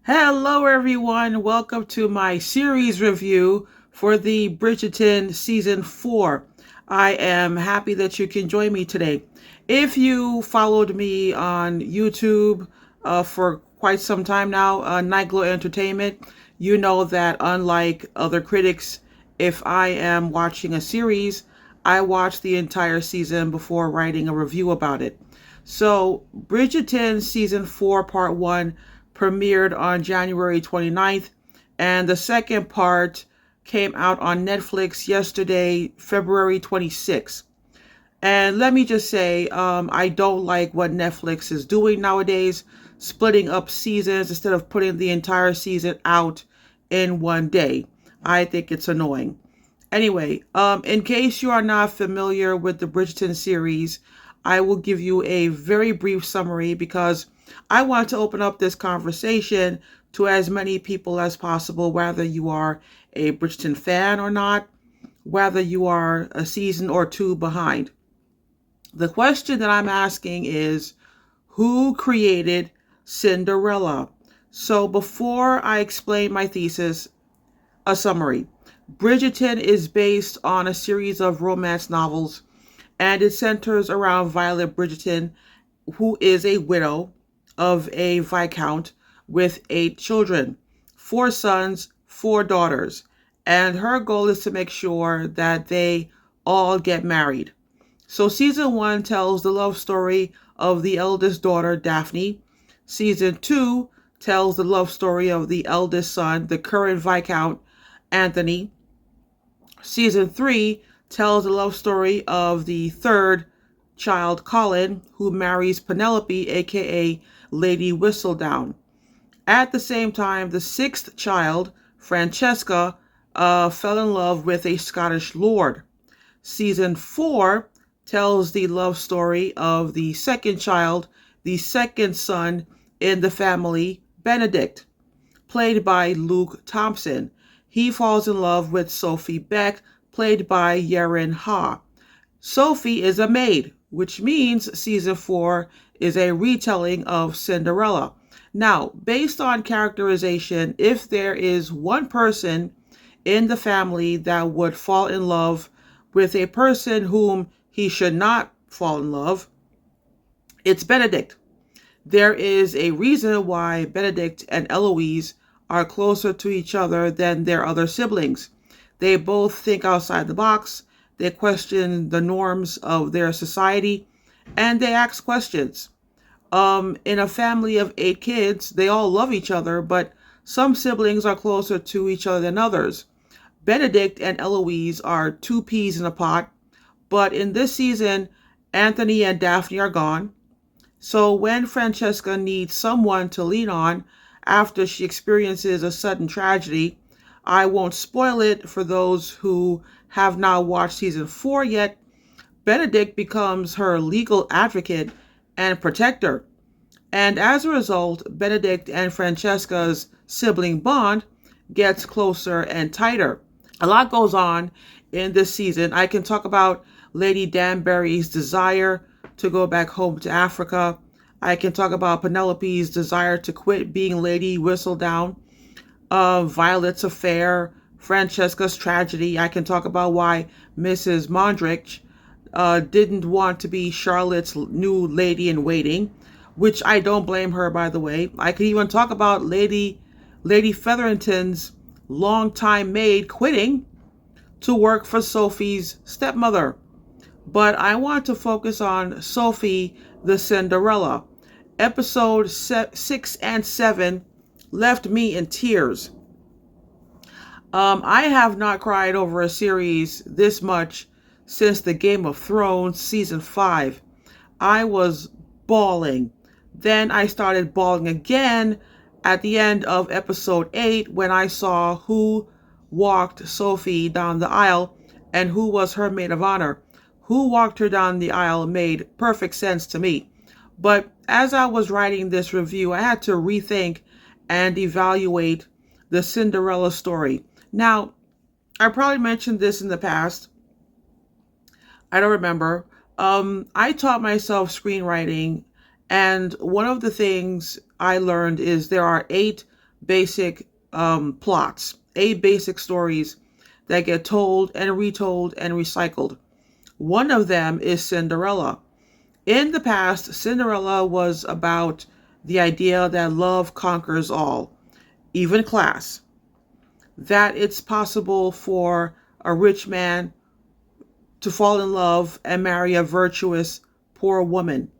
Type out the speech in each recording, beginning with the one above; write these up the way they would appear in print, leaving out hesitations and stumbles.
Hello, everyone. Welcome to my series review for the Bridgerton Season 4. I am happy that you can join me today. If you followed me on YouTube for quite some time now, Nightglow Entertainment, you know that unlike other critics, if I am watching a series, I watch the entire season before writing a review about it. So, Bridgerton Season 4, Part 1 premiered on January 29th, and the second part came out on Netflix yesterday, February 26th. And let me just say, I don't like what Netflix is doing nowadays, splitting up seasons instead of putting the entire season out in one day. I think it's annoying. Anyway, in case you are not familiar with the Bridgerton series, I will give you a very brief summary because I want to open up this conversation to as many people as possible, whether you are a Bridgerton fan or not, whether you are a season or two behind. The question that I'm asking is, who created Cinderella? So before I explain my thesis, a summary. Bridgerton is based on a series of romance novels, and it centers around Violet Bridgerton, who is a widow of a viscount with 8 children, 4 sons, 4 daughters, and her goal is to make sure that they all get married. So season 1 tells the love story of the eldest daughter, Daphne. Season 2 tells the love story of the eldest son, the current viscount, Anthony. Season 3 tells the love story of the third child, Colin, who marries Penelope, aka Lady Whistledown. At the same time, the sixth child, Francesca, fell in love with a Scottish lord. Season 4 tells the love story of the second child, the second son in the family, Benedict, played by Luke Thompson. He falls in love with Sophie Beck, played by Yeren Ha. Sophie is a maid, which means season 4 is a retelling of Cinderella. Now, based on characterization, if there is one person in the family that would fall in love with a person whom he should not fall in love, it's Benedict. There is a reason why Benedict and Eloise are closer to each other than their other siblings. They both think outside the box, they question the norms of their society, and they ask questions. In a family of 8 kids, they all love each other, but some siblings are closer to each other than others. Benedict and Eloise are two peas in a pot, but in this season, Anthony and Daphne are gone. So when Francesca needs someone to lean on after she experiences a sudden tragedy, I won't spoil it for those who have not watched season 4 yet, Benedict becomes her legal advocate and protector. And as a result, Benedict and Francesca's sibling bond gets closer and tighter. A lot goes on in this season. I can talk about Lady Danbury's desire to go back home to Africa. I can talk about Penelope's desire to quit being Lady Whistledown, Violet's affair, Francesca's tragedy. I can talk about why Mrs. Mondrick didn't want to be Charlotte's new lady in waiting, which I don't blame her, by the way. I could even talk about Lady Featherington's longtime maid quitting to work for Sophie's stepmother. But I want to focus on Sophie the Cinderella. Episode 6 and 7 left me in tears. I have not cried over a series this much since the Game of Thrones season 5. I was bawling. Then I started bawling again at the end of episode 8 when I saw who walked Sophie down the aisle and who was her maid of honor. Who walked her down the aisle made perfect sense to me. But as I was writing this review, I had to rethink and evaluate the Cinderella story. Now, I probably mentioned this in the past. I don't remember. I taught myself screenwriting, and one of the things I learned is there are 8 basic plots, 8 basic stories that get told and retold and recycled. One of them is Cinderella. In the past, Cinderella was about the idea that love conquers all, even class. That it's possible for a rich man to fall in love and marry a virtuous, poor woman.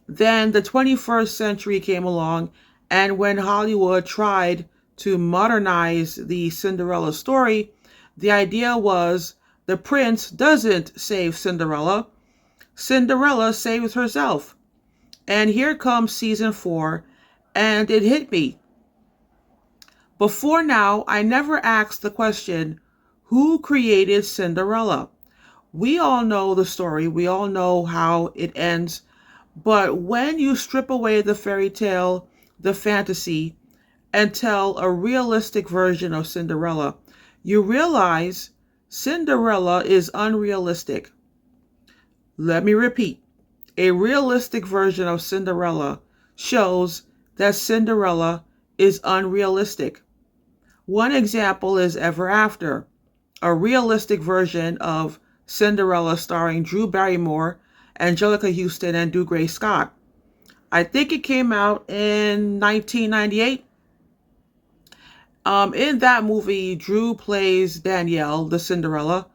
Then the 21st century came along, and when Hollywood tried to modernize the Cinderella story, the idea was the prince doesn't save Cinderella, Cinderella saves herself. And here comes season 4, and it hit me. Before now, I never asked the question, who created Cinderella? We all know the story, we all know how it ends, but when you strip away the fairy tale, the fantasy, and tell a realistic version of Cinderella, you realize Cinderella is unrealistic. Let me repeat. A realistic version of Cinderella shows that Cinderella is unrealistic. One example is Ever After, a realistic version of Cinderella starring Drew Barrymore, Angelica Houston, and Dougray Scott. I think it came out in 1998. In that movie, Drew plays Danielle, the Cinderella,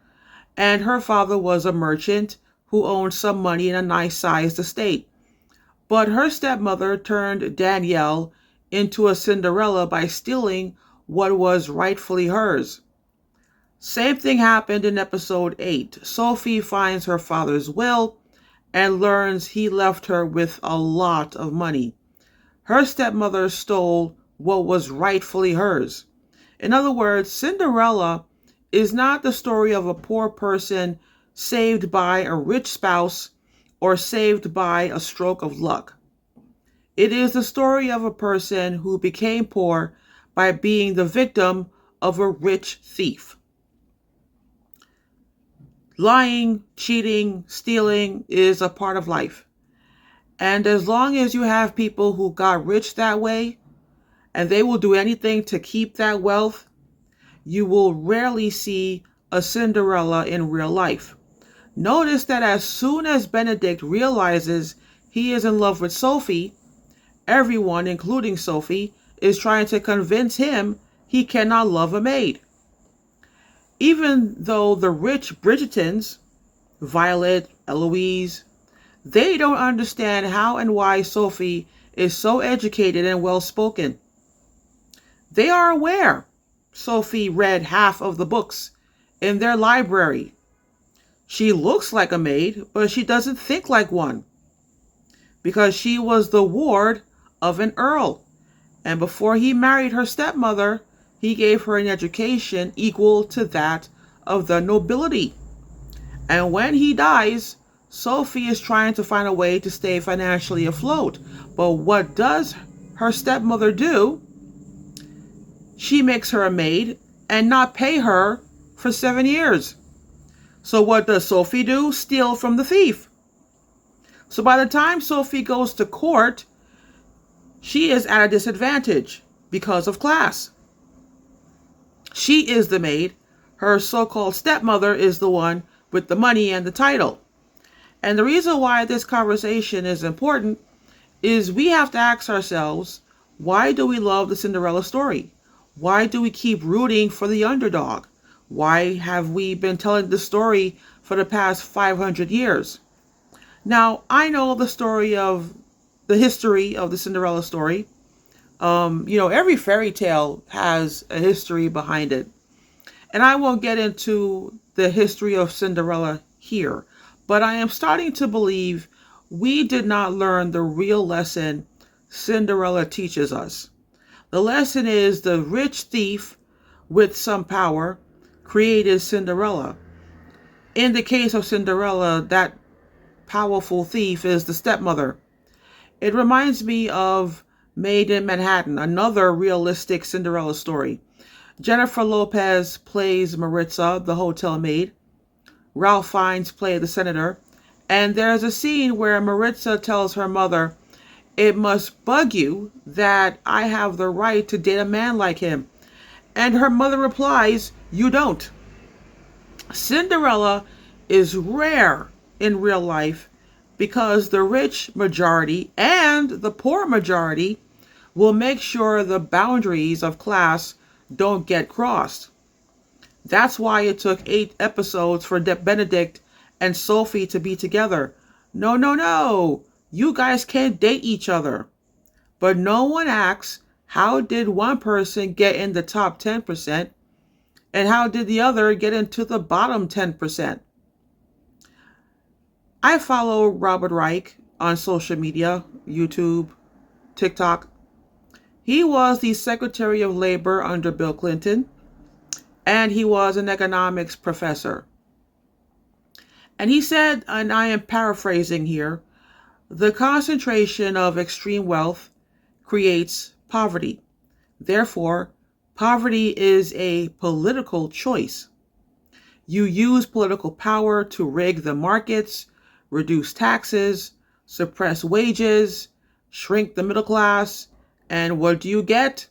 and her father was a merchant who owned some money in a nice-sized estate. But her stepmother turned Danielle into a Cinderella by stealing what was rightfully hers. Same thing happened in episode 8. Sophie finds her father's will and learns he left her with a lot of money. Her stepmother stole what was rightfully hers. In other words, Cinderella is not the story of a poor person saved by a rich spouse or saved by a stroke of luck. It is the story of a person who became poor by being the victim of a rich thief. Lying, cheating, stealing is a part of life. And as long as you have people who got rich that way, and they will do anything to keep that wealth, you will rarely see a Cinderella in real life. Notice that as soon as Benedict realizes he is in love with Sophie, everyone, including Sophie, is trying to convince him he cannot love a maid. Even though the rich Bridgertons, Violet, Eloise, they don't understand how and why Sophie is so educated and well-spoken. They are aware Sophie read half of the books in their library. She looks like a maid, but she doesn't think like one, because she was the ward of an earl, and before he married her stepmother, he gave her an education equal to that of the nobility. And when he dies, Sophie is trying to find a way to stay financially afloat. But what does her stepmother do? She makes her a maid and not pay her for 7 years. So what does Sophie do? Steal from the thief. So by the time Sophie goes to court, she is at a disadvantage because of class. She is the maid. Her so-called stepmother is the one with the money and the title. And the reason why this conversation is important is we have to ask ourselves, why do we love the Cinderella story? Why do we keep rooting for the underdog? Why have we been telling the story for the past 500 years? Now, I know the story of the history of the Cinderella story. Every fairy tale has a history behind it. And I won't get into the history of Cinderella here, but I am starting to believe we did not learn the real lesson Cinderella teaches us. The lesson is the rich thief with some power created Cinderella. In the case of Cinderella, that powerful thief is the stepmother. It reminds me of Maid in Manhattan, another realistic Cinderella story. Jennifer Lopez plays Maritza, the hotel maid. Ralph Fiennes plays the senator. And there's a scene where Maritza tells her mother, It must bug you that I have the right to date a man like him. And her mother replies, you don't. Cinderella is rare in real life because the rich majority and the poor majority will make sure the boundaries of class don't get crossed. That's why it took 8 episodes for Benedict and Sophie to be together. No, no, no. You guys can't date each other. But no one asks, how did one person get in the top 10% and how did the other get into the bottom 10%? I follow Robert Reich on social media, YouTube, TikTok. He was the Secretary of Labor under Bill Clinton, and he was an economics professor. And he said, and I am paraphrasing here, the concentration of extreme wealth creates poverty. Therefore, poverty is a political choice. You use political power to rig the markets, reduce taxes, suppress wages, shrink the middle class, and what do you get?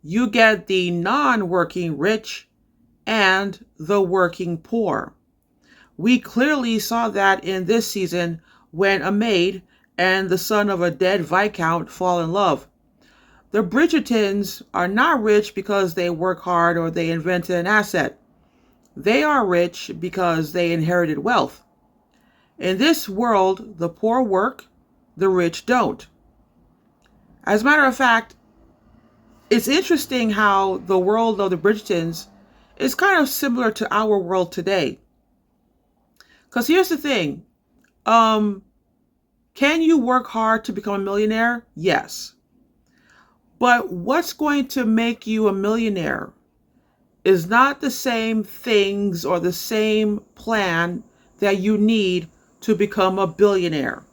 You get the non-working rich and the working poor. We clearly saw that in this season when a maid and the son of a dead viscount fall in love. The Bridgertons are not rich because they work hard or they invented an asset. They are rich because they inherited wealth. In this world, the poor work, the rich don't. As a matter of fact, it's interesting how the world of the Bridgertons is kind of similar to our world today. Because here's the thing. Can you work hard to become a millionaire? Yes. But what's going to make you a millionaire is not the same things or the same plan that you need to become a billionaire.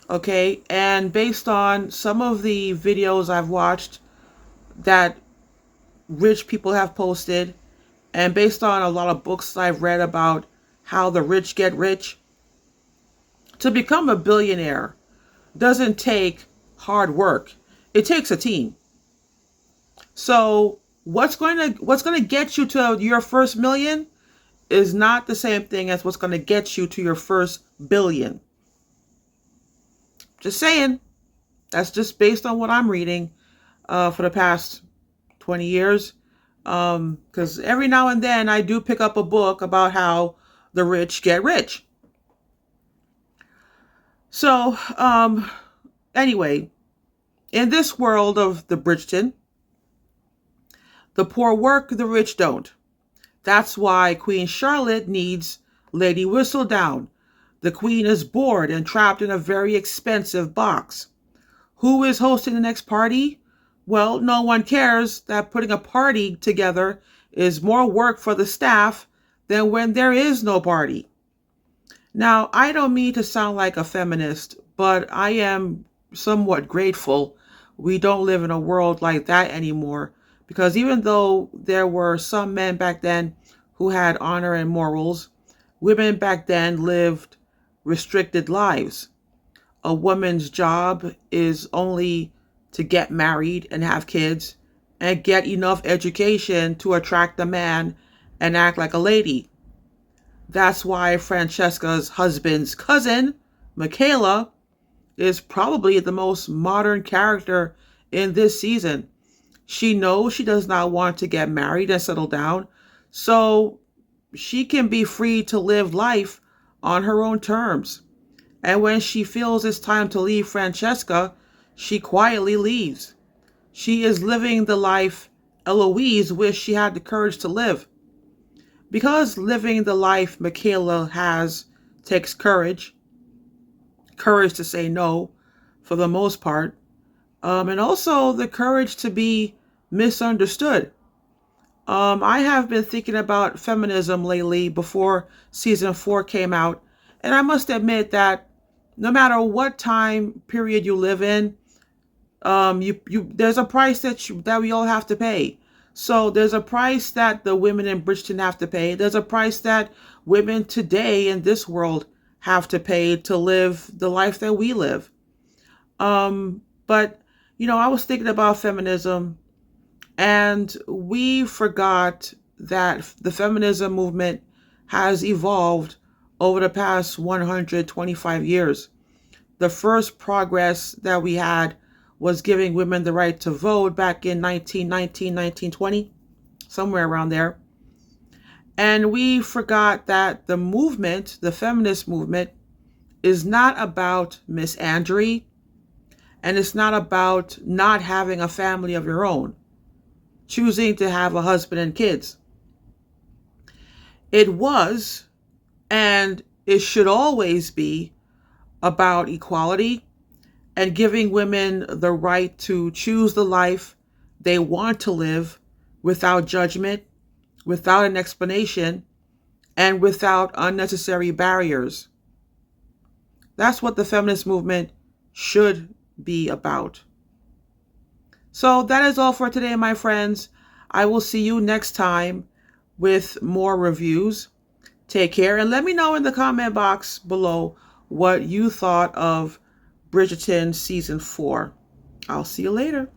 Okay? And based on some of the videos I've watched that rich people have posted, and based on a lot of books I've read about how the rich get rich, to become a billionaire doesn't take hard work. It takes a team. So what's going to get you to your first million is not the same thing as what's going to get you to your first billion. Just saying. That's just based on what I'm reading for the past 20 years. Because every now and then I do pick up a book about how the rich get rich. So, anyway, in this world of the Bridgerton, the poor work, the rich don't. That's why Queen Charlotte needs Lady Whistledown. The queen is bored and trapped in a very expensive box. Who is hosting the next party? Well, no one cares that putting a party together is more work for the staff than when there is no party. Now, I don't mean to sound like a feminist, but I am somewhat grateful we don't live in a world like that anymore, because even though there were some men back then who had honor and morals, women back then lived restricted lives. A woman's job is only to get married and have kids and get enough education to attract a man and act like a lady. That's why Francesca's husband's cousin, Michaela, is probably the most modern character in this season. She knows she does not want to get married and settle down, so she can be free to live life on her own terms. And when she feels it's time to leave Francesca, she quietly leaves. She is living the life Eloise wished she had the courage to live. Because living the life Michaela has takes courage to say no for the most part, and also the courage to be misunderstood. I have been thinking about feminism lately before season 4 came out, and I must admit that no matter what time period you live in, there's a price that we all have to pay. So there's a price that the women in Bridgerton have to pay. There's a price that women today in this world have to pay to live the life that we live. But, I was thinking about feminism, and we forgot that the feminism movement has evolved over the past 125 years. The first progress that we had was giving women the right to vote back in 1919, 1920, somewhere around there. And we forgot that the movement, the feminist movement, is not about misandry, and it's not about not having a family of your own, choosing to have a husband and kids. It was, and it should always be, about equality and giving women the right to choose the life they want to live without judgment, without an explanation, and without unnecessary barriers. That's what the feminist movement should be about. So that is all for today, my friends. I will see you next time with more reviews. Take care, and let me know in the comment box below what you thought of Bridgerton Season 4. I'll see you later.